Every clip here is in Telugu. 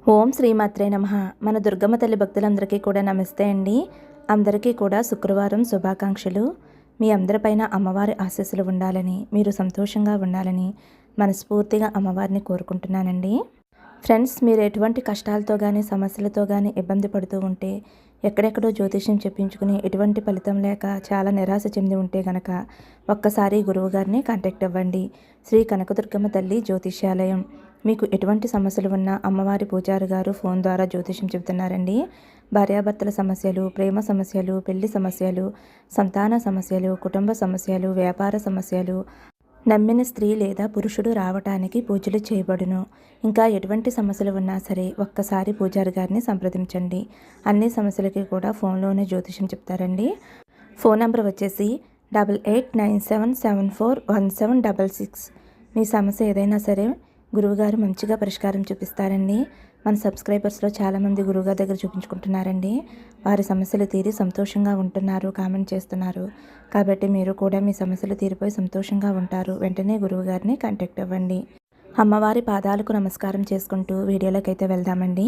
ఓం శ్రీమాత్రే నమః. మన దుర్గమ్మ తల్లి భక్తులందరికీ కూడా నమస్తే అండి. అందరికీ కూడా శుక్రవారం శుభాకాంక్షలు. మీ అందరిపైన అమ్మవారి ఆశీస్సులు ఉండాలని, మీరు సంతోషంగా ఉండాలని మనస్ఫూర్తిగా అమ్మవారిని కోరుకుంటున్నానండి. ఫ్రెండ్స్, మీరు ఎటువంటి కష్టాలతో కానీ సమస్యలతో కానీ ఇబ్బంది పడుతూ ఉంటే, ఎక్కడెక్కడో జ్యోతిష్యం చెప్పించుకుని ఎటువంటి ఫలితం లేక చాలా నిరాశ చెంది ఉంటే గనక ఒక్కసారి గురువుగారిని కాంటాక్ట్ అవ్వండి. శ్రీ కనకదుర్గమ్మ తల్లి జ్యోతిష్యాలయం. మీకు ఎటువంటి సమస్యలు ఉన్నా అమ్మవారి పూజారి గారు ఫోన్ ద్వారా జ్యోతిష్యం చెబుతున్నారండి. భార్యాభర్తల సమస్యలు, ప్రేమ సమస్యలు, పెళ్లి సమస్యలు, సంతాన సమస్యలు, కుటుంబ సమస్యలు, వ్యాపార సమస్యలు, నమ్మిన స్త్రీ లేదా పురుషుడు రావటానికి పూజలు చేయబడును. ఇంకా ఎటువంటి సమస్యలు ఉన్నా సరే ఒక్కసారి పూజారి గారిని సంప్రదించండి. అన్ని సమస్యలకి కూడా ఫోన్లోనే జ్యోతిష్యం చెప్తారండి. ఫోన్ నెంబర్ వచ్చేసి 8897741766. మీ సమస్య ఏదైనా సరే గురువుగారు మంచిగా పరిష్కారం చూపిస్తారండి. మన సబ్స్క్రైబర్స్లో చాలామంది గురువుగారి దగ్గర చూపించుకుంటున్నారండి. వారి సమస్యలు తీరి సంతోషంగా ఉంటున్నారు, కామెంట్ చేస్తున్నారు. కాబట్టి మీరు కూడా మీ సమస్యలు తీరిపోయి సంతోషంగా ఉంటారు. వెంటనే గురువుగారిని కాంటాక్ట్ అవ్వండి. అమ్మవారి పాదాలకు నమస్కారం చేసుకుంటూ వీడియోలోకి అయితే వెళ్దామండి.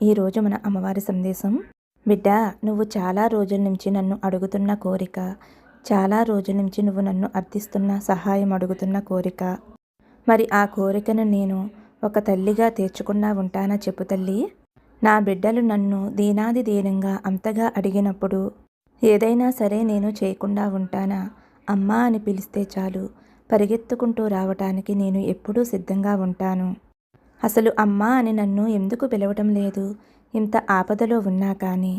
ఈరోజు మన అమ్మవారి సందేశం: బిడ్డ, నువ్వు చాలా రోజుల నుంచి నన్ను అడుగుతున్న కోరిక, చాలా రోజుల నుంచి నువ్వు నన్ను అర్థిస్తున్న సహాయం అడుగుతున్న కోరిక. మరి ఆ కోరికను నేను ఒక తల్లిగా తీర్చకుండా ఉంటానా చెప్పు తల్లి. నా బిడ్డలు నన్ను దీనాది దీనంగా అంతగా అడిగినప్పుడు ఏదైనా సరే నేను చేయకుండా ఉంటానా? అమ్మా అని పిలిస్తే చాలు పరిగెత్తుకుంటూ రావటానికి నేను ఎప్పుడూ సిద్ధంగా ఉంటాను. అసలు అమ్మా అని నన్ను ఎందుకు పిలవటం లేదు? ఇంత ఆపదలో ఉన్నా కానీ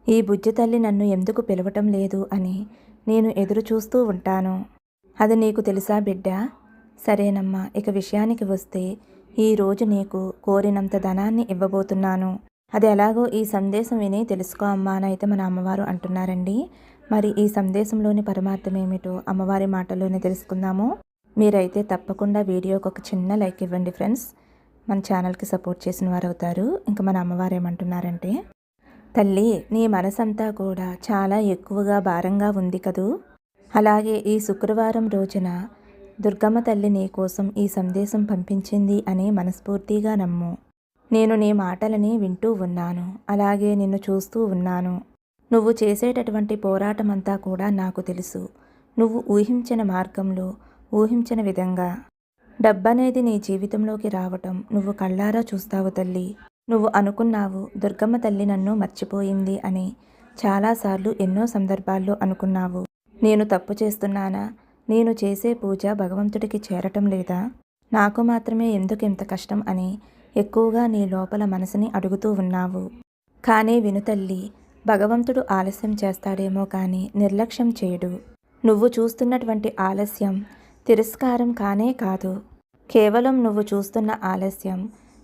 ఈ బుజ్జి తల్లి నన్ను ఎందుకు పిలవటం లేదు అని నేను ఎదురు చూస్తూ ఉంటాను. అది నీకు తెలుసా బిడ్డ? సరేనమ్మా, ఇక విషయానికి వస్తే ఈరోజు నీకు కోరినంత ధనాన్ని ఇవ్వబోతున్నాను. అది ఎలాగో ఈ సందేశం విని తెలుసుకో అమ్మా అని అయితే మన అమ్మవారు అంటున్నారండి. మరి ఈ సందేశంలోని పరమార్థం ఏమిటో అమ్మవారి మాటల్లోనే తెలుసుకుందాము. మీరైతే తప్పకుండా వీడియోకి ఒక చిన్న లైక్ ఇవ్వండి ఫ్రెండ్స్. మన ఛానల్కి సపోర్ట్ చేసిన వారు అవుతారు. ఇంకా మన అమ్మవారు ఏమంటున్నారంటే: తల్లి, నీ మనసంతా కూడా చాలా ఎక్కువగా భారంగా ఉంది కదూ. అలాగే ఈ శుక్రవారం రోజున దుర్గమ్మ తల్లి నీ కోసం ఈ సందేశం పంపించింది అని మనస్ఫూర్తిగా నమ్ము. నేను నీ మాటలని వింటూ ఉన్నాను, అలాగే నిన్ను చూస్తూ ఉన్నాను. నువ్వు చేసేటటువంటి పోరాటమంతా కూడా నాకు తెలుసు. నువ్వు ఊహించిన మార్గంలో, ఊహించిన విధంగా డబ్బనేది నీ జీవితంలోకి రావటం నువ్వు కళ్ళారా చూస్తావు తల్లి. నువ్వు అనుకున్నావు దుర్గమ్మ తల్లి నన్ను మర్చిపోయింది అని. చాలాసార్లు ఎన్నో సందర్భాల్లో అనుకున్నావు. నేను తప్పు చేస్తున్నానా? నేను చేసే పూజ భగవంతుడికి చేరటం లేదా? నాకు మాత్రమే ఎందుకు ఇంత కష్టం అని ఎక్కువగా నీ లోపల మనసుని అడుగుతూ ఉన్నావు. కానీ విను తల్లి, భగవంతుడు ఆలస్యం చేస్తాడేమో కానీ నిర్లక్ష్యం చేయడు. నువ్వు చూస్తున్నటువంటి ఆలస్యం తిరస్కారం కానే కాదు. కేవలం నువ్వు చూస్తున్న ఆలస్యం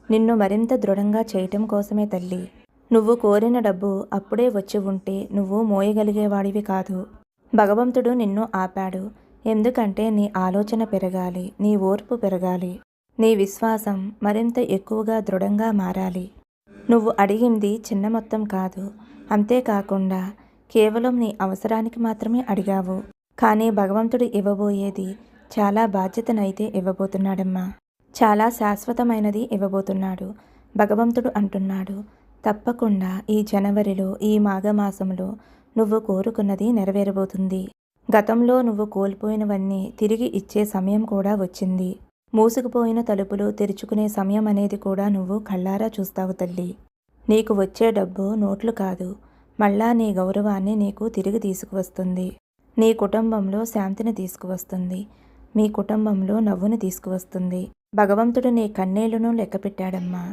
నిన్ను మరింత దృఢంగా చేయటం కోసమే తల్లి. నువ్వు కోరిన డబ్బు అప్పుడే వచ్చి ఉంటే నువ్వు మోయగలిగేవాడివి కాదు. భగవంతుడు నిన్ను ఆపాడు. ఎందుకంటే నీ ఆలోచన పెరగాలి, నీ ఓర్పు పెరగాలి, నీ విశ్వాసం మరింత ఎక్కువగా దృఢంగా మారాలి. నువ్వు అడిగింది చిన్న మొత్తం కాదు. అంతేకాకుండా కేవలం నీ అవసరానికి మాత్రమే అడిగావు. కానీ భగవంతుడు ఇవ్వబోయేది చాలా బాధ్యతనైతే ఇవ్వబోతున్నాడమ్మా. చాలా శాశ్వతమైనది ఇవ్వబోతున్నాడు. భగవంతుడు అంటున్నాడు, తప్పకుండా ఈ జనవరిలో, ఈ మాఘమాసంలో నువ్వు కోరుకున్నది నెరవేరబోతుంది. గతంలో నువ్వు కోల్పోయినవన్నీ తిరిగి ఇచ్చే సమయం కూడా వచ్చింది. మూసుకుపోయిన తలుపులు తెరుచుకునే సమయం అనేది కూడా నువ్వు కళ్ళారా చూస్తావు తల్లి. నీకు వచ్చే డబ్బు నోట్లు కాదు, మళ్ళా నీ గౌరవాన్ని నీకు తిరిగి తీసుకువస్తుంది. నీ కుటుంబంలో శాంతిని తీసుకువస్తుంది. మీ కుటుంబంలో నవ్వుని తీసుకువస్తుంది. భగవంతుడు నీ కన్నీళ్లను లెక్కపెట్టాడమ్మా.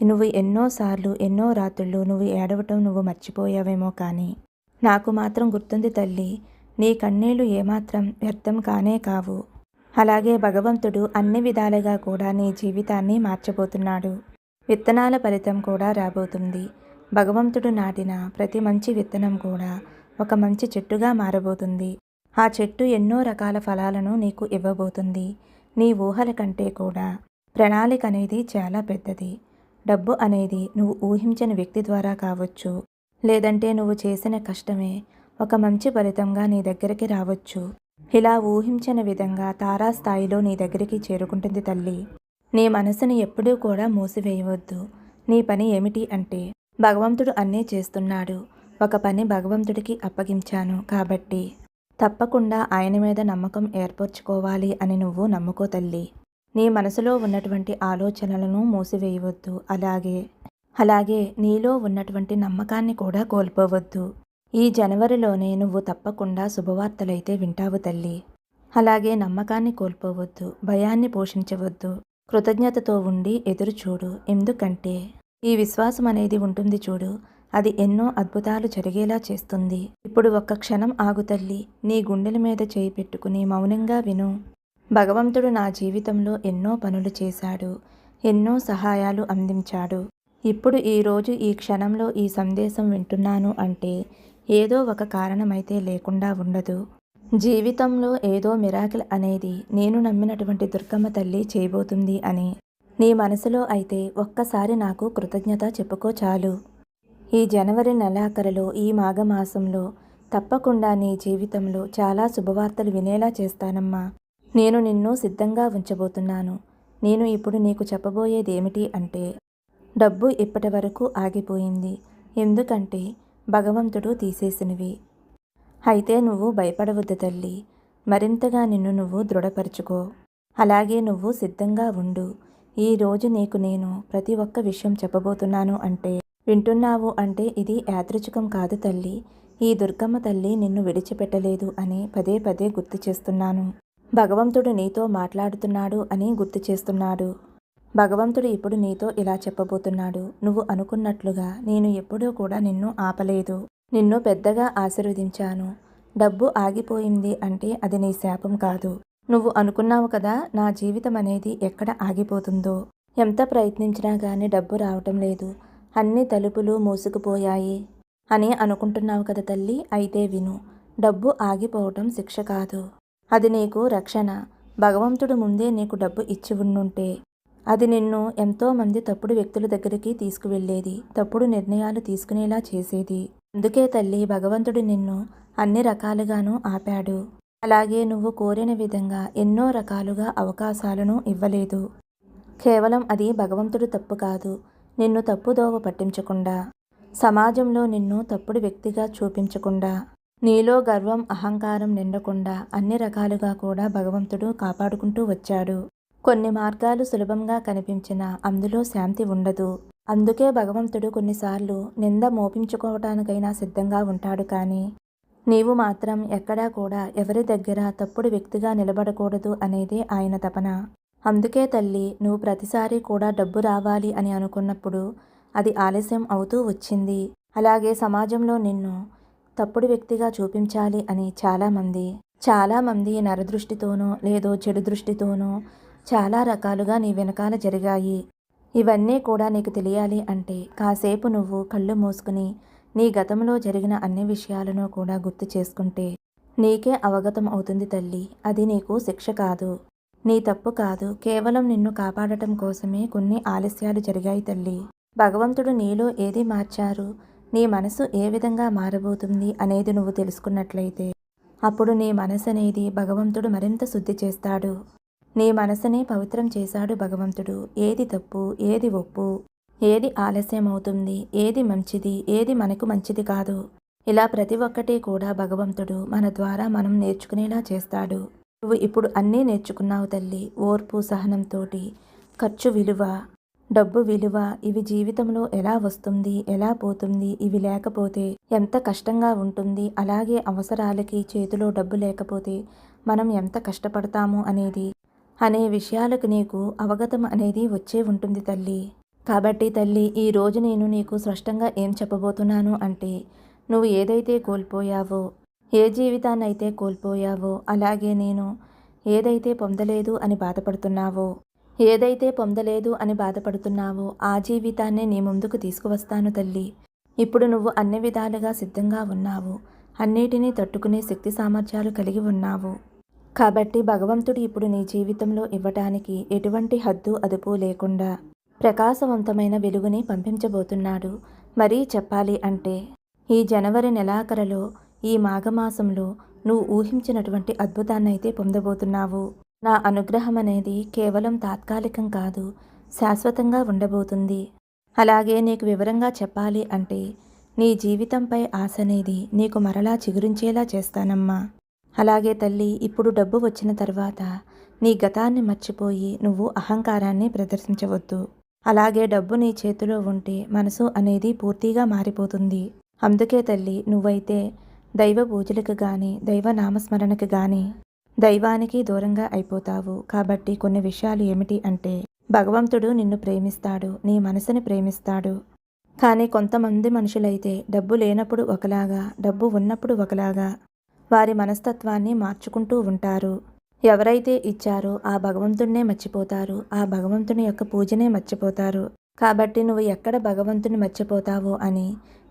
నువ్వు ఎన్నోసార్లు, ఎన్నో రాత్రులు నువ్వు ఏడవటం నువ్వు మర్చిపోయావేమో కానీ నాకు మాత్రం గుర్తుంది తల్లి. నీ కన్నీళ్లు ఏమాత్రం వ్యర్థం కానే కావు. అలాగే భగవంతుడు అన్ని విధాలుగా కూడా నీ జీవితాన్ని మార్చబోతున్నాడు. విత్తనాల ఫలితం కూడా రాబోతుంది. భగవంతుడు నాటిన ప్రతి మంచి విత్తనం కూడా ఒక మంచి చెట్టుగా మారబోతుంది. ఆ చెట్టు ఎన్నో రకాల ఫలాలను నీకు ఇవ్వబోతుంది. నీ ఊహల కంటే కూడా ప్రణాళిక అనేది చాలా పెద్దది. డబ్బు అనేది నువ్వు ఊహించని వ్యక్తి ద్వారా కావచ్చు, లేదంటే నువ్వు చేసిన కష్టమే ఒక మంచి ఫలితంగా నీ దగ్గరికి రావచ్చు. ఇలా ఊహించిన విధంగా తారాస్థాయిలో నీ దగ్గరికి చేరుకుంటుంది తల్లి. నీ మనసుని ఎప్పుడూ కూడా మూసివేయవద్దు. నీ పని ఏమిటి అంటే, భగవంతుడు అన్నీ చేస్తున్నాడు. ఒక పని భగవంతుడికి అప్పగించాను కాబట్టి తప్పకుండా ఆయన మీద నమ్మకం ఏర్పరచుకోవాలి అని నువ్వు నమ్ముకో తల్లి. నీ మనసులో ఉన్నటువంటి ఆలోచనలను మూసివేయవద్దు. అలాగే నీలో ఉన్నటువంటి నమ్మకాన్ని కూడా కోల్పోవద్దు. ఈ జనవరిలోనే నువ్వు తప్పకుండా శుభవార్తలైతే వింటావు తల్లి. అలాగే నమ్మకాన్ని కోల్పోవద్దు, భయాన్ని పోషించవద్దు. కృతజ్ఞతతో ఉండి ఎదురు చూడు. ఎందుకంటే ఈ విశ్వాసం అనేది ఉంటుంది చూడు, అది ఎన్నో అద్భుతాలు జరిగేలా చేస్తుంది. ఇప్పుడు ఒక్క క్షణం ఆగు తల్లి. నీ గుండెల మీద చేయి పెట్టుకుని మౌనంగా విను. భగవంతుడు నా జీవితంలో ఎన్నో పనులు చేశాడు, ఎన్నో సహాయాలు అందించాడు. ఇప్పుడు ఈరోజు ఈ క్షణంలో ఈ సందేశం వింటున్నాను అంటే ఏదో ఒక కారణమైతే లేకుండా ఉండదు. జీవితంలో ఏదో మిరాకిల్ అనేది నేను నమ్మినటువంటి దుర్గమ్మ తల్లి చేయబోతుంది అని నీ మనసులో అయితే ఒక్కసారి నాకు కృతజ్ఞత చెప్పుకో చాలు. ఈ జనవరి నెలాఖరులో ఈ మాఘమాసంలో తప్పకుండా నీ జీవితంలో చాలా శుభవార్తలు వినేలా చేస్తానమ్మా. నేను నిన్ను సిద్ధంగా ఉంచబోతున్నాను. నేను ఇప్పుడు నీకు చెప్పబోయేది ఏమిటి అంటే, డబ్బు ఇప్పటి వరకు ఆగిపోయింది. ఎందుకంటే భగవంతుడు తీసేసినవి. అయితే నువ్వు భయపడవద్దు తల్లి. మరింతగా నిన్ను నువ్వు దృఢపరుచుకో. అలాగే నువ్వు సిద్ధంగా ఉండు. ఈరోజు నీకు నేను ప్రతి ఒక్క విషయం చెప్పబోతున్నాను అంటే వింటున్నావు అంటే ఇది యాదృచ్ఛికం కాదు తల్లి. ఈ దుర్గమ్మ తల్లి నిన్ను విడిచిపెట్టలేదు అని పదే పదే గుర్తు చేస్తున్నాను. భగవంతుడు నీతో మాట్లాడుతున్నాడు అని గుర్తు చేస్తున్నాడు. భగవంతుడు ఇప్పుడు నీతో ఇలా చెప్పబోతున్నాడు. నువ్వు అనుకున్నట్లుగా నేను ఎప్పుడూ కూడా నిన్ను ఆపలేదు. నిన్ను పెద్దగా ఆశీర్వదించాను. డబ్బు ఆగిపోయింది అంటే అది నీ శాపం కాదు. నువ్వు అనుకున్నావు కదా, నా జీవితం అనేది ఎక్కడ ఆగిపోతుందో, ఎంత ప్రయత్నించినా కానీ డబ్బు రావటం లేదు, అన్ని తలుపులు మూసుకుపోయాయి అని అనుకుంటున్నావు కదా తల్లి. అయితే విను, డబ్బు ఆగిపోవటం శిక్ష కాదు, అది నీకు రక్షణ. భగవంతుడు ముందే నీకు డబ్బు ఇచ్చి ఉండుంటే అది నిన్ను ఎంతోమంది తప్పుడు వ్యక్తుల దగ్గరికి తీసుకువెళ్ళేది, తప్పుడు నిర్ణయాలు తీసుకునేలా చేసేది. అందుకే తల్లి భగవంతుడు నిన్ను అన్ని రకాలుగాను ఆపాడు. అలాగే నువ్వు కోరిన విధంగా ఎన్నో రకాలుగా అవకాశాలను ఇవ్వలేదు. కేవలం అది భగవంతుడు తప్పు కాదు. నిన్ను తప్పుదోవ పట్టించకుండా, సమాజంలో నిన్ను తప్పుడు వ్యక్తిగా చూపించకుండా, నీలో గర్వం అహంకారం నిండకుండా అన్ని రకాలుగా కూడా భగవంతుడు కాపాడుకుంటూ వచ్చాడు. కొన్ని మార్గాలు సులభంగా కనిపించినా అందులో శాంతి ఉండదు. అందుకే భగవంతుడు కొన్నిసార్లు నింద మోపించుకోవటానికైనా సిద్ధంగా ఉంటాడు. కానీ నీవు మాత్రం ఎక్కడా కూడా ఎవరి దగ్గర తప్పుడు వ్యక్తిగా నిలబడకూడదు అనేదే ఆయన తపన. అందుకే తల్లి, నువ్వు ప్రతిసారి కూడా డబ్బు రావాలి అని అనుకున్నప్పుడు అది ఆలస్యం అవుతూ వచ్చింది. అలాగే సమాజంలో నిన్ను తప్పుడు వ్యక్తిగా చూపించాలి అని చాలామంది నరదృష్టితోనో లేదో చెడు దృష్టితోనో చాలా రకాలుగా నీ వెనకాల జరిగాయి. ఇవన్నీ కూడా నీకు తెలియాలి అంటే కాసేపు నువ్వు కళ్ళు మూసుకుని నీ గతంలో జరిగిన అన్ని విషయాలను కూడా గుర్తు చేసుకుంటే నీకే అవగతం అవుతుంది తల్లి. అది నీకు శిక్ష కాదు, నీ తప్పు కాదు. కేవలం నిన్ను కాపాడటం కోసమే కొన్ని ఆలస్యాలు జరిగాయి తల్లి. భగవంతుడు నీలో ఏది మార్చారు, నీ మనసు ఏ విధంగా మారబోతుంది అనేది నువ్వు తెలుసుకున్నట్లయితే అప్పుడు నీ మనసు అనేది భగవంతుడు మరింత శుద్ధి చేస్తాడు. నీ మనసుని పవిత్రం చేశాడు భగవంతుడు. ఏది తప్పు, ఏది ఒప్పు, ఏది ఆలస్యం అవుతుంది, ఏది మంచిది, ఏది మనకు మంచిది కాదు, ఇలా ప్రతి ఒక్కటి కూడా భగవంతుడు మన ద్వారా మనం నేర్చుకునేలా చేస్తాడు. నువ్వు ఇప్పుడు అన్నీ నేర్చుకున్నావు తల్లి. ఓర్పు, సహనంతోటి ఖర్చు విలువ, డబ్బు విలువ, ఇవి జీవితంలో ఎలా వస్తుంది, ఎలా పోతుంది, ఇవి లేకపోతే ఎంత కష్టంగా ఉంటుంది, అలాగే అవసరాలకి చేతిలో డబ్బు లేకపోతే మనం ఎంత కష్టపడతాము అనే విషయాలకు నీకు అవగతం అనేది వచ్చే ఉంటుంది తల్లి. కాబట్టి తల్లి, ఈరోజు నేను నీకు స్పష్టంగా ఏం చెప్పబోతున్నాను అంటే, నువ్వు ఏదైతే కోల్పోయావో, ఏ జీవితాన్నైతే కోల్పోయావో, అలాగే నేను ఏదైతే పొందలేదు అని బాధపడుతున్నావో ఆ జీవితాన్నే నీ ముందుకు తీసుకువస్తాను తల్లి. ఇప్పుడు నువ్వు అన్ని విధాలుగా సిద్ధంగా ఉన్నావు. అన్నిటినీ తట్టుకునే శక్తి సామర్థ్యాలు కలిగి ఉన్నావు. కాబట్టి భగవంతుడు ఇప్పుడు నీ జీవితంలో ఇవ్వటానికి ఎటువంటి హద్దు అదుపు లేకుండా ప్రకాశవంతమైన వెలుగుని పంపించబోతున్నాడు. మరీ చెప్పాలి అంటే ఈ జనవరి నెలాఖరులో ఈ మాఘమాసంలో నువ్వు ఊహించినటువంటి అద్భుతాన్నైతే పొందబోతున్నావు. నా అనుగ్రహం అనేది కేవలం తాత్కాలికం కాదు, శాశ్వతంగా ఉండబోతుంది. అలాగే నీకు వివరంగా చెప్పాలి అంటే నీ జీవితంపై ఆశ అనేది నీకు మరలా చిగురించేలా చేస్తానమ్మా. అలాగే తల్లి, ఇప్పుడు డబ్బు వచ్చిన తర్వాత నీ గతాన్ని మర్చిపోయి నువ్వు అహంకారాన్ని ప్రదర్శించవద్దు. అలాగే డబ్బు నీ చేతిలో ఉంటే మనసు అనేది పూర్తిగా మారిపోతుంది. అందుకే తల్లి, నువ్వైతే దైవ పూజలకు గాని, దైవ నామస్మరణకు గాని దైవానికి దూరంగా అయిపోతావు. కాబట్టి కొన్ని విషయాలు ఏమిటి అంటే, భగవంతుడు నిన్ను ప్రేమిస్తాడు, నీ మనసుని ప్రేమిస్తాడు. కానీ కొంతమంది మనుషులైతే డబ్బు లేనప్పుడు ఒకలాగా, డబ్బు ఉన్నప్పుడు ఒకలాగా వారి మనస్తత్వాన్ని మార్చుకుంటూ ఉంటారు. ఎవరైతే ఇచ్చారో ఆ భగవంతుడినే మర్చిపోతారు, ఆ భగవంతుని యొక్క పూజనే మర్చిపోతారు. కాబట్టి నువ్వు ఎక్కడ భగవంతుని మర్చిపోతావో అని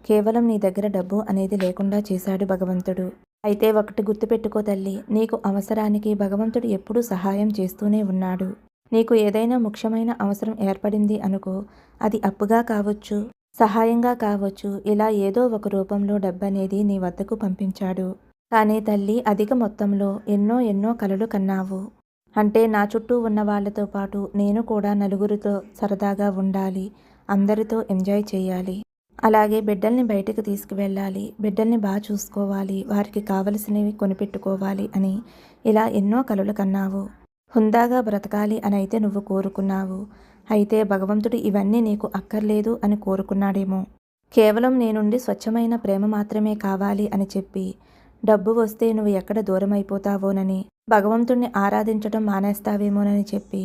కేవలం నీ దగ్గర డబ్బు అనేది లేకుండా చేశాడు భగవంతుడు. అయితే ఒకటి గుర్తుపెట్టుకో తల్లి, నీకు అవసరానికి భగవంతుడు ఎప్పుడూ సహాయం చేస్తూనే ఉన్నాడు. నీకు ఏదైనా ముఖ్యమైన అవసరం ఏర్పడింది అనుకో, అది అప్పుగా కావచ్చు, సహాయంగా కావచ్చు, ఇలా ఏదో ఒక రూపంలో డబ్బనేది నీ వద్దకు పంపించాడు. కానీ తల్లి, అధిక మొత్తంలో ఎన్నో కలలు కన్నావు. అంటే నా చుట్టూ ఉన్న వాళ్ళతో పాటు నేను కూడా నలుగురితో సరదాగా ఉండాలి, అందరితో ఎంజాయ్ చేయాలి, అలాగే బిడ్డల్ని బయటకు తీసుకువెళ్ళాలి, బిడ్డల్ని బాగా చూసుకోవాలి, వారికి కావలసినవి కొనిపెట్టుకోవాలి అని ఇలా ఎన్నో కలలు కన్నావు. హుందాగా బ్రతకాలి అని అయితే నువ్వు కోరుకున్నావు. అయితే భగవంతుడు ఇవన్నీ నీకు అక్కర్లేదు అని కోరుకున్నాడేమో. కేవలం నీ నుండి స్వచ్ఛమైన ప్రేమ మాత్రమే కావాలి అని చెప్పి, డబ్బు వస్తే నువ్వు ఎక్కడ దూరమైపోతావోనని, భగవంతుణ్ణి ఆరాధించడం మానేస్తావేమోనని చెప్పి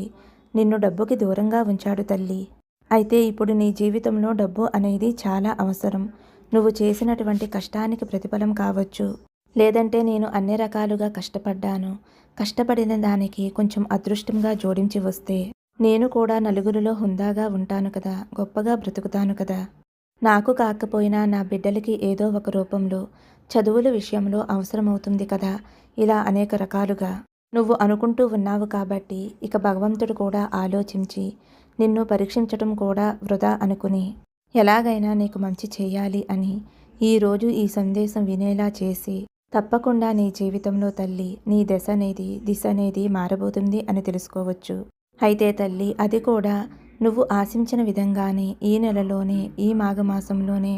నిన్ను డబ్బుకి దూరంగా ఉంచాడు తల్లి. అయితే ఇప్పుడు నీ జీవితంలో డబ్బు అనేది చాలా అవసరం. నువ్వు చేసినటువంటి కష్టానికి ప్రతిఫలం కావచ్చు, లేదంటే నేను అన్ని రకాలుగా కష్టపడ్డాను, కష్టపడిన దానికి కొంచెం అదృష్టంగా జోడించి వస్తే నేను కూడా నలుగురిలో హుందాగా ఉంటాను కదా, గొప్పగా బ్రతుకుతాను కదా. నాకు కాకపోయినా నా బిడ్డలకి ఏదో ఒక రూపంలో చదువుల విషయంలో అవసరమవుతుంది కదా. ఇలా అనేక రకాలుగా నువ్వు అనుకుంటూ ఉన్నావు. కాబట్టి ఇక భగవంతుడు కూడా ఆలోచించి నిన్ను పరీక్షించటం కూడా వృధా అనుకుని ఎలాగైనా నీకు మంచి చేయాలి అని ఈరోజు ఈ సందేశం వినేలా చేసి, తప్పకుండా నీ జీవితంలో తల్లి నీ దిశ అనేది మారబోతుంది అని తెలుసుకోవచ్చు. అయితే తల్లి, అది కూడా నువ్వు ఆశించిన విధంగానే ఈ నెలలోనే, ఈ మాఘమాసంలోనే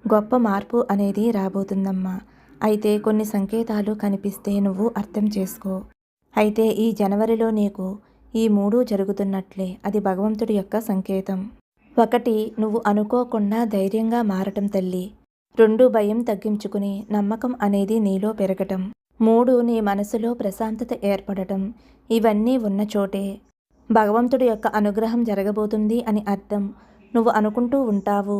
గొప్ప మార్పు అనేది రాబోతుందమ్మా. అయితే కొన్ని సంకేతాలు కనిపిస్తే నువ్వు అర్థం చేసుకో. అయితే ఈ జనవరిలో నీకు ఈ 3 జరుగుతున్నట్లే అది భగవంతుడి యొక్క సంకేతం. 1, నువ్వు అనుకోకుండా ధైర్యంగా మారటం తల్లి. 2, భయం తగ్గించుకుని నమ్మకం అనేది నీలో పెరగటం. 3, నీ మనసులో ప్రశాంతత ఏర్పడటం. ఇవన్నీ ఉన్న చోటే భగవంతుడి యొక్క అనుగ్రహం జరగబోతుంది అని అర్థం. నువ్వు అనుకుంటూ ఉంటావు,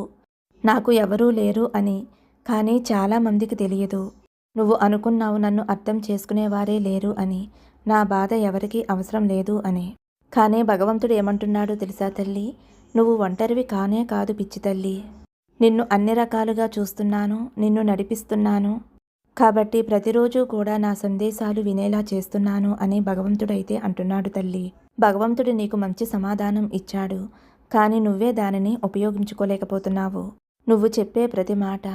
నాకు ఎవరూ లేరు అని. కానీ చాలామందికి తెలియదు. నువ్వు అనుకున్నావు, నన్ను అర్థం చేసుకునేవారే లేరు అని, నా బాధ ఎవరికీ అవసరం లేదు అని. కానీ భగవంతుడు ఏమంటున్నాడో తెలుసా తల్లి, నువ్వు ఒంటరివి కానే కాదు పిచ్చి తల్లి. నిన్ను అన్ని రకాలుగా చూస్తున్నాను, నిన్ను నడిపిస్తున్నాను. కాబట్టి ప్రతిరోజు కూడా నా సందేశాలు వినేలా చేస్తున్నాను అని భగవంతుడైతే అంటున్నాడు తల్లి. భగవంతుడు నీకు మంచి సమాధానం ఇచ్చాడు, కానీ నువ్వే దానిని ఉపయోగించుకోలేకపోతున్నావు. నువ్వు చెప్పే ప్రతి మాట,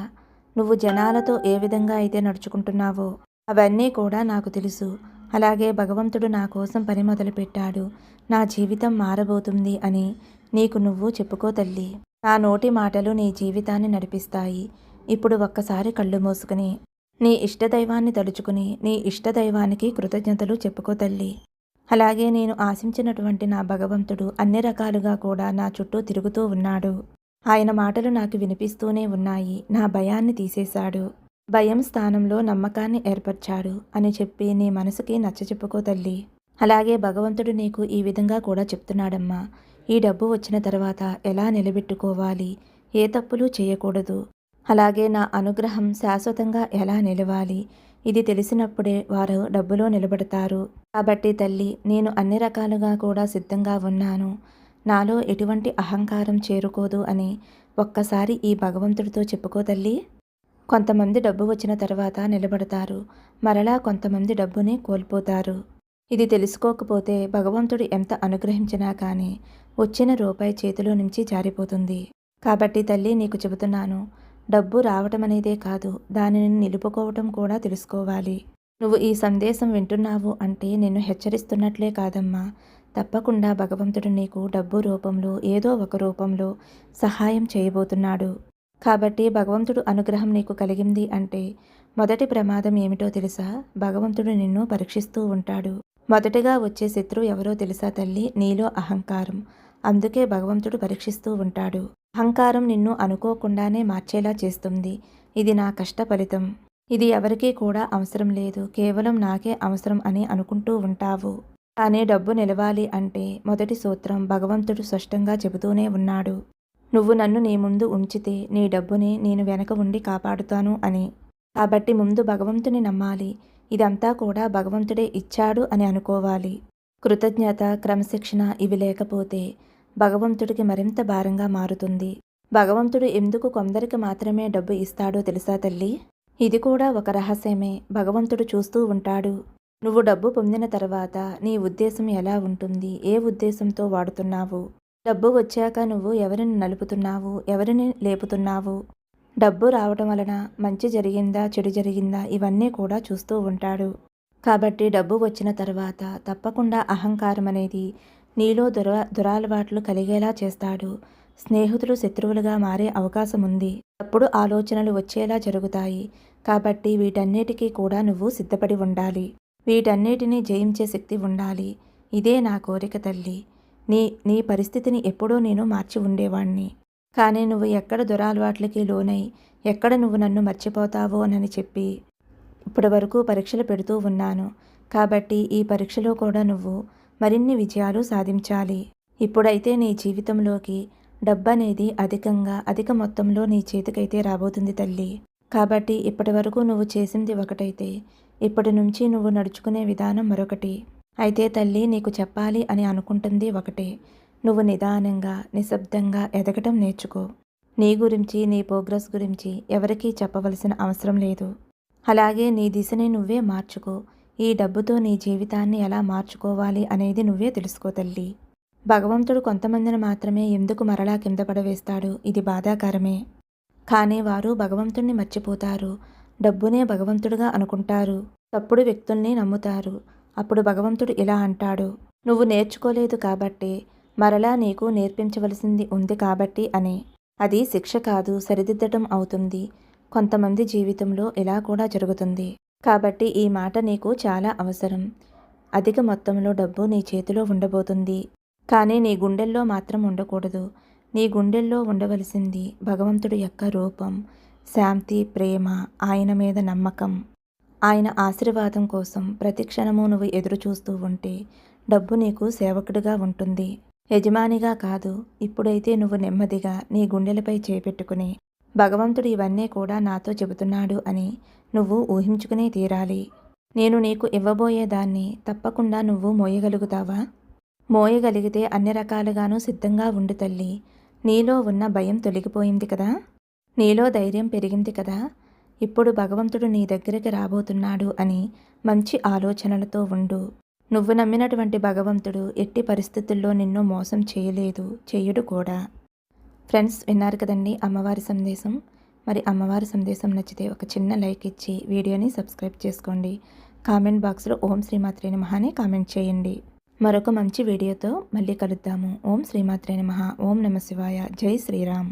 నువ్వు జనాలతో ఏ విధంగా అయితే నడుచుకుంటున్నావో అవన్నీ కూడా నాకు తెలుసు. అలాగే భగవంతుడు నా కోసం పని మొదలుపెట్టాడు, నా జీవితం మారబోతుంది అని నీకు నువ్వు చెప్పుకో తల్లి. నా నోటి మాటలు నీ జీవితాన్ని నడిపిస్తాయి. ఇప్పుడు ఒక్కసారి కళ్ళు మూసుకుని నీ ఇష్టదైవాన్ని తలుచుకుని నీ ఇష్టదైవానికి కృతజ్ఞతలు చెప్పుకో తల్లి. అలాగే నేను ఆశించినటువంటి నా భగవంతుడు అన్ని రకాలుగా కూడా నా చుట్టూ తిరుగుతూ ఉన్నాడు. ఆయన మాటలు నాకు వినిపిస్తూనే ఉన్నాయి. నా భయాన్ని తీసేశాడు, భయం స్థానంలో నమ్మకాన్ని ఏర్పరిచాడు అని చెప్పి నీ మనసుకి నచ్చచెప్పుకో తల్లి. అలాగే భగవంతుడు నీకు ఈ విధంగా కూడా చెప్తున్నాడమ్మా, ఈ డబ్బు వచ్చిన తర్వాత ఎలా నిలబెట్టుకోవాలి, ఏ తప్పులు చేయకూడదు, అలాగే నా అనుగ్రహం శాశ్వతంగా ఎలా నిలవాలి, ఇది తెలిసినప్పుడే వారు డబ్బులో నిలబడతారు. కాబట్టి తల్లి, నేను అన్ని రకాలుగా కూడా సిద్ధంగా ఉన్నాను, నాలో ఎటువంటి అహంకారం చేరుకోదు అని ఒక్కసారి ఈ భగవంతుడితో చెప్పుకో తల్లి. కొంతమంది డబ్బు వచ్చిన తర్వాత నిలబడతారు, మరలా కొంతమంది డబ్బుని కోల్పోతారు. ఇది తెలుసుకోకపోతే భగవంతుడు ఎంత అనుగ్రహించినా కానీ వచ్చిన రూపాయి చేతిలో నుంచి జారిపోతుంది. కాబట్టి తల్లి, నీకు చెబుతున్నాను, డబ్బు రావటం అనేదే కాదు, దానిని నిలుపుకోవటం కూడా తెలుసుకోవాలి. నువ్వు ఈ సందేశం వింటున్నావు అంటే నిన్ను హెచ్చరిస్తున్నట్లే కాదమ్మా, తప్పకుండా భగవంతుడు నీకు డబ్బు రూపంలో ఏదో ఒక రూపంలో సహాయం చేయబోతున్నాడు. కాబట్టి భగవంతుడు అనుగ్రహం నీకు కలిగింది అంటే మొదటి ప్రమాదం ఏమిటో తెలుసా? భగవంతుడు నిన్ను పరీక్షిస్తూ ఉంటాడు. మొదటగా వచ్చే శత్రువు ఎవరో తెలుసా తల్లి? నీలో అహంకారం. అందుకే భగవంతుడు పరీక్షిస్తూ ఉంటాడు. అహంకారం నిన్ను అనుకోకుండానే మార్చేలా చేస్తుంది. ఇది నా కష్ట ఫలితం, ఇది ఎవరికీ కూడా అవసరం లేదు, కేవలం నాకే అవసరం అని అనుకుంటూ ఉంటావు. కానీ డబ్బు నిలవాలి అంటే మొదటి సూత్రం భగవంతుడు స్పష్టంగా చెబుతూనే ఉన్నాడు. నువ్వు నన్ను నీ ముందు ఉంచితే నీ డబ్బుని నేను వెనక ఉండి కాపాడుతాను అని. కాబట్టి ముందు భగవంతుని నమ్మాలి. ఇదంతా కూడా భగవంతుడే ఇచ్చాడు అని అనుకోవాలి. కృతజ్ఞత, క్రమశిక్షణ ఇవి లేకపోతే భగవంతుడికి మరింత భారంగా మారుతుంది. భగవంతుడు ఎందుకు కొందరికి మాత్రమే డబ్బు ఇస్తాడో తెలుసా తల్లి? ఇది కూడా ఒక రహస్యమే. భగవంతుడు చూస్తూ ఉంటాడు. నువ్వు డబ్బు పొందిన తర్వాత నీ ఉద్దేశం ఎలా ఉంటుంది, ఏ ఉద్దేశంతో వాడుతున్నావు, డబ్బు వచ్చాక నువ్వు ఎవరిని నలుపుతున్నావు, ఎవరిని లేపుతున్నావు, డబ్బు రావటం వలన మంచి జరిగిందా, చెడు జరిగిందా, ఇవన్నీ కూడా చూస్తూ ఉంటాడు. కాబట్టి డబ్బు వచ్చిన తర్వాత తప్పకుండా అహంకారం అనేది నీలో దురలవాట్లు కలిగేలా చేస్తాడు. స్నేహితులు శత్రువులుగా మారే అవకాశం ఉంది. తప్పుడు ఆలోచనలు వచ్చేలా జరుగుతాయి. కాబట్టి వీటన్నిటికీ కూడా నువ్వు సిద్ధపడి ఉండాలి. వీటన్నిటినీ జయించే శక్తి ఉండాలి. ఇదే నా కోరిక తల్లి. నీ పరిస్థితిని ఎప్పుడో నేను మార్చి ఉండేవాణ్ణి. కానీ నువ్వు ఎక్కడ దురలవాట్లకి లోనై ఎక్కడ నువ్వు నన్ను మర్చిపోతావో అని చెప్పి ఇప్పటి వరకు పరీక్షలు పెడుతూ ఉన్నాను. కాబట్టి ఈ పరీక్షలో కూడా నువ్వు మరిన్ని విజయాలు సాధించాలి. ఇప్పుడైతే నీ జీవితంలోకి డబ్బనేది అధిక మొత్తంలో నీ చేతికైతే రాబోతుంది తల్లి. కాబట్టి ఇప్పటి వరకు నువ్వు చేసింది ఒకటైతే ఇప్పటి నుంచి నువ్వు నడుచుకునే విధానం మరొకటి. అయితే తల్లి, నీకు చెప్పాలి అని అనుకుంటుంది ఒకటే. నువ్వు నిదానంగా, నిశ్శబ్దంగా ఎదగటం నేర్చుకో. నీ గురించి, నీ ప్రోగ్రెస్ గురించి ఎవరికీ చెప్పవలసిన అవసరం లేదు. అలాగే నీ దిశని నువ్వే మార్చుకో. ఈ డబ్బుతో నీ జీవితాన్ని ఎలా మార్చుకోవాలి అనేది నువ్వే తెలుసుకో తల్లి. భగవంతుడు కొంతమందిని మాత్రమే ఎందుకు మరలా కింద పడవేస్తాడు, ఇది బాధాకరమే. కానీ వారు భగవంతుణ్ణి మర్చిపోతారు. డబ్బునే భగవంతుడుగా అనుకుంటారు. తప్పుడు వ్యక్తుల్ని నమ్ముతారు. అప్పుడు భగవంతుడు ఇలా అంటాడు, నువ్వు నేర్చుకోలేదు కాబట్టి, మరలా నీకు నేర్పించవలసింది ఉంది కాబట్టి అని. అది శిక్ష కాదు, సరిదిద్దటం అవుతుంది. కొంతమంది జీవితంలో ఇలా కూడా జరుగుతుంది. కాబట్టి ఈ మాట నీకు చాలా అవసరం. అధిక మొత్తంలో డబ్బు నీ చేతిలో ఉండబోతుంది. కానీ నీ గుండెల్లో మాత్రం ఉండకూడదు. నీ గుండెల్లో ఉండవలసింది భగవంతుడి యొక్క రూపం, శాంతి, ప్రేమ, ఆయన మీద నమ్మకం, ఆయన ఆశీర్వాదం కోసం ప్రతి క్షణము నువ్వు ఎదురు చూస్తూ ఉంటే డబ్బు నీకు సేవకుడిగా ఉంటుంది, యజమానిగా కాదు. ఇప్పుడైతే నువ్వు నెమ్మదిగా నీ గుండెలపై చేపెట్టుకుని భగవంతుడు ఇవన్నీ కూడా నాతో చెబుతున్నాడు అని నువ్వు ఊహించుకునే తీరాలి. నేను నీకు ఇవ్వబోయేదాన్ని తప్పకుండా నువ్వు మోయగలుగుతావా? మోయగలిగితే అన్ని రకాలుగానూ సిద్ధంగా ఉండు తల్లి. నీలో ఉన్న భయం తొలగిపోయింది కదా, నీలో ధైర్యం పెరిగింది కదా. ఇప్పుడు భగవంతుడు నీ దగ్గరికి రాబోతున్నాడు అని మంచి ఆలోచనలతో ఉండు. నువ్వు నమ్మినటువంటి భగవంతుడు ఎట్టి పరిస్థితుల్లో నిన్ను మోసం చేయలేదు, చెయ్యడు కూడా. ఫ్రెండ్స్, విన్నారు కదండి అమ్మవారి సందేశం. మరి అమ్మవారి సందేశం నచ్చితే ఒక చిన్న లైక్ ఇచ్చి వీడియోని సబ్స్క్రైబ్ చేసుకోండి. కామెంట్ బాక్స్లో ఓం శ్రీమాత్రే నమః అని కామెంట్ చేయండి. మరొక మంచి వీడియోతో మళ్ళీ కలుద్దాము. ఓం శ్రీమాత్రే నమః. ఓం నమ శివాయ. జై శ్రీరామ్.